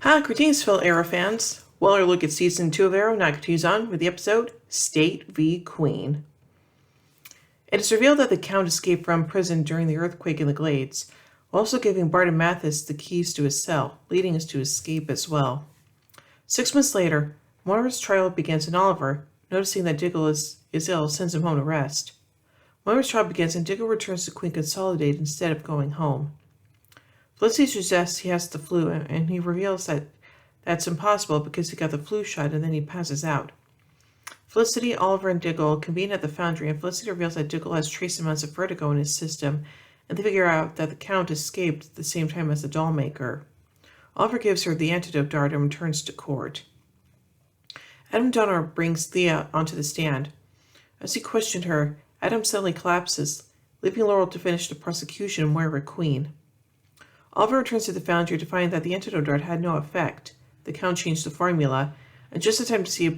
Hi, greetings, fellow Arrow fans. Well, our look at Season 2 of Arrow now continues on with the episode State v. Queen. It is revealed that the Count escaped from prison during the earthquake in the Glades, while also giving Bart and Mathis the keys to his cell, leading us to escape as well. 6 months later, Moira's trial begins and Oliver, noticing that Diggle is ill, sends him home to rest. Moira's trial begins and Diggle returns to Queen Consolidated instead of going home. Felicity suggests he has the flu, and he reveals that that's impossible because he got the flu shot and then he passes out. Felicity, Oliver, and Diggle convene at the foundry, and Felicity reveals that Diggle has trace amounts of vertigo in his system, and they figure out that the Count escaped at the same time as the doll maker. Oliver gives her the antidote dart and returns to court. Adam Donner brings Thea onto the stand. As he questioned her, Adam suddenly collapses, leaving Laurel to finish the prosecution and Moira queen. Oliver returns to the foundry to find that the antidote dart had no effect. The Count changed the formula, and just in time to see a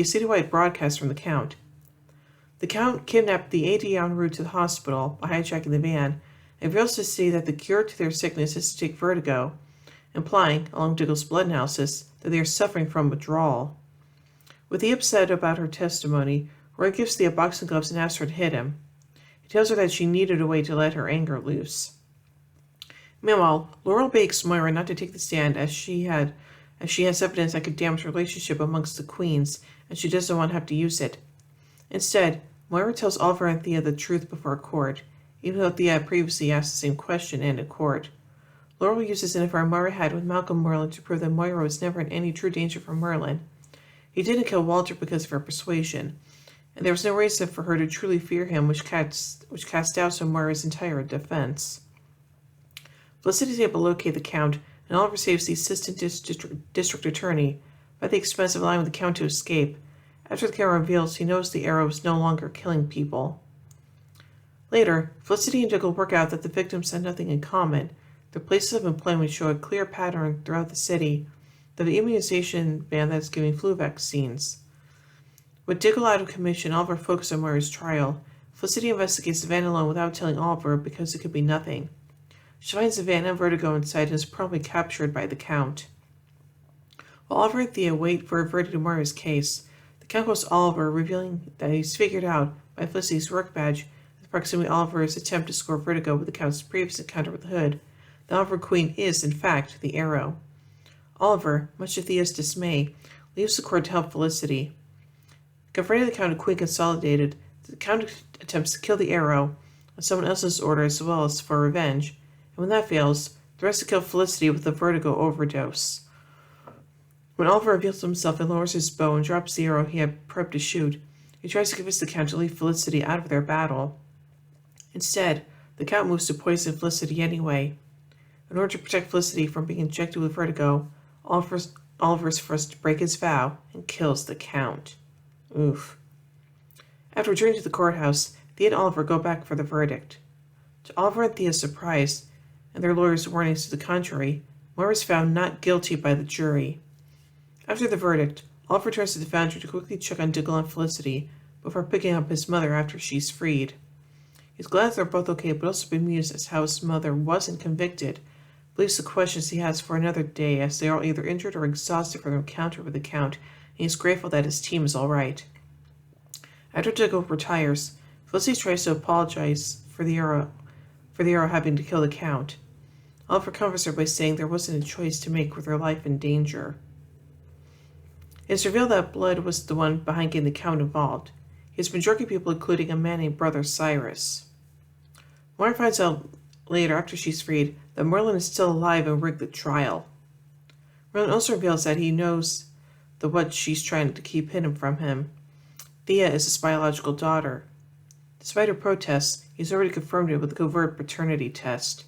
citywide broadcast from the Count. The Count kidnapped the AD en route to the hospital by hijacking the van, and reveals to the city that the cure to their sickness is to take vertigo, implying, along Diggle's blood analysis, that they are suffering from withdrawal. With the upset about her testimony, Roy gives Thea boxing gloves and asks her to hit him. He tells her that she needed a way to let her anger loose. Meanwhile, Laurel begs Moira not to take the stand as she has evidence that could damage the relationship amongst the queens, and she doesn't want to have to use it. Instead, Moira tells Oliver and Thea the truth before court, even though Thea had previously asked the same question and in court. Laurel uses an affair Moira had with Malcolm Merlin to prove that Moira was never in any true danger from Merlin. He didn't kill Walter because of her persuasion, and there was no reason for her to truly fear him, which cast doubts on Moira's entire defense. Felicity is able to locate the Count, and Oliver saves the assistant district attorney by the expense of allowing the Count to escape. After the camera reveals he knows the arrow is no longer killing people. Later, Felicity and Diggle work out that the victims had nothing in common. Their places of employment show a clear pattern throughout the city, the immunization ban that is giving flu vaccines. With Diggle out of commission, Oliver focuses on Moira's trial. Felicity investigates the van alone without telling Oliver because it could be nothing. She finds the van and vertigo inside and is promptly captured by the Count. While Oliver and Thea wait for a verdict in Moira's case, the Count goes to Oliver, revealing that he's figured out, by Felicity's work badge, the proximity of Oliver's attempt to score vertigo with the Count's previous encounter with the Hood, the Oliver Queen is, in fact, the arrow. Oliver, much to Thea's dismay, leaves the court to help Felicity. Confronting the Count and Queen Consolidated, the Count attempts to kill the arrow on someone else's order as well as for revenge, and when that fails, the rest to kill Felicity with a vertigo overdose. When Oliver reveals himself and lowers his bow and drops the arrow he had prepped to shoot, he tries to convince the Count to leave Felicity out of their battle. Instead, the Count moves to poison Felicity anyway. In order to protect Felicity from being injected with vertigo, Oliver's forced to break his vow and kills the Count. Oof. After returning to the courthouse, Thea and Oliver go back for the verdict. To Oliver and Thea's surprise, and their lawyers' warnings to the contrary, Moira is found not guilty by the jury. After the verdict, Oliver returns to the foundry to quickly check on Diggle and Felicity before picking up his mother after she's freed. He's glad they're both okay, but also bemused as how his mother wasn't convicted, believes the questions he has for another day as they are all either injured or exhausted from their encounter with the Count, and he's grateful that his team is all right. After Diggle retires, Felicity tries to apologize for the arrow having to kill the Count. Oliver comforts her by saying there wasn't a choice to make with her life in danger. It's revealed that Blood was the one behind getting the Count involved. He has been drugging people, including a man named Brother Cyrus. Moira finds out later, after she's freed, that Merlin is still alive and rigged the trial. Merlin also reveals that he knows what she's trying to keep hidden from him. Thea is his biological daughter. Despite her protests, he's already confirmed it with a covert paternity test.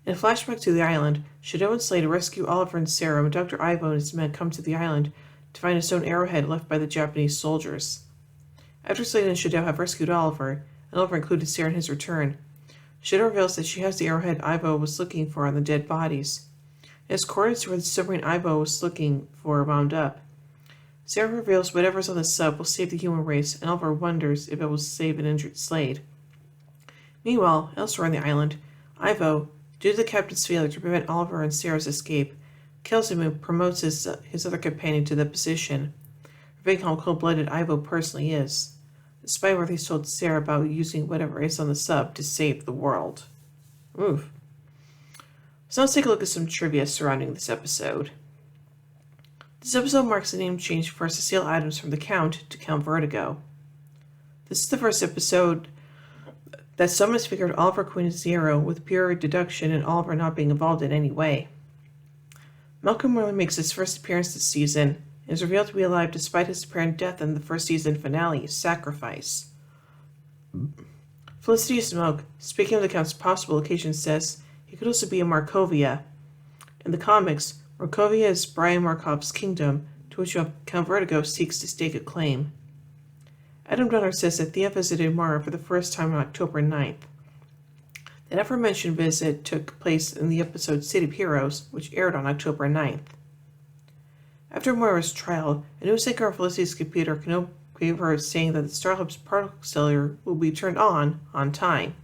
In a flashback to the island, Shadow and Slade rescue Oliver and Sarah when Dr. Ivo and his men come to the island to find a stone arrowhead left by the Japanese soldiers. After Slade and Shadow have rescued Oliver, and Oliver included Sarah in his return, Shadow reveals that she has the arrowhead Ivo was looking for on the dead bodies. It has coordinates where the submarine Ivo was looking for wound up. Sarah reveals whatever's on the sub will save the human race, and Oliver wonders if it will save an injured Slade. Meanwhile, elsewhere on the island, Ivo, due to the captain's failure to prevent Oliver and Sarah's escape, kills him and promotes his other companion to the position, revealing how cold-blooded Ivo personally is, despite what he's told Sarah about using whatever is on the sub to save the world. Oof. So let's take a look at some trivia surrounding this episode. This episode marks the name change for Cecile Adams from the Count to Count Vertigo. This is the first episode that someone has figured Oliver Queen is zero, with pure deduction and Oliver not being involved in any way. Malcolm Merlin makes his first appearance this season and is revealed to be alive despite his apparent death in the first season finale, Sacrifice. Felicity Smoke, speaking of the Count's possible location, says he could also be in Markovia. In the comics, Markovia is Brian Markov's kingdom, to which Count Vertigo seeks to stake a claim. Adam Donner says that Thea visited Mara for the first time on October 9th. The aforementioned visit took place in the episode City of Heroes, which aired on October 9th. After Moira's trial, a new sync on Felicity's computer gave her saying that the Starhub's particle accelerator will be turned on time.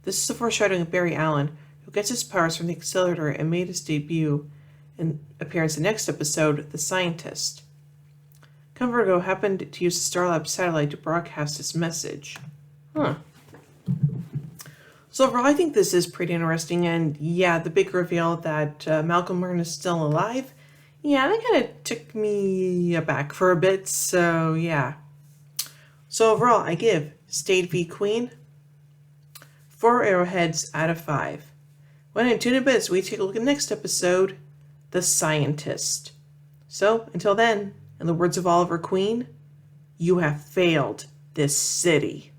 This is the foreshadowing of Barry Allen, who gets his powers from the accelerator and made his debut and appearance in the next episode, The Scientist. Count Vertigo happened to use the Starlab satellite to broadcast his message. So overall, I think this is pretty interesting, and yeah, the big reveal that Malcolm Merlin is still alive, yeah, that kind of took me aback for a bit, so yeah. So overall, I give State v. Queen 4 arrowheads out of 5. When I tune in a bit, we take a look at the next episode, The Scientist. So, until then, in the words of Oliver Queen, you have failed this city.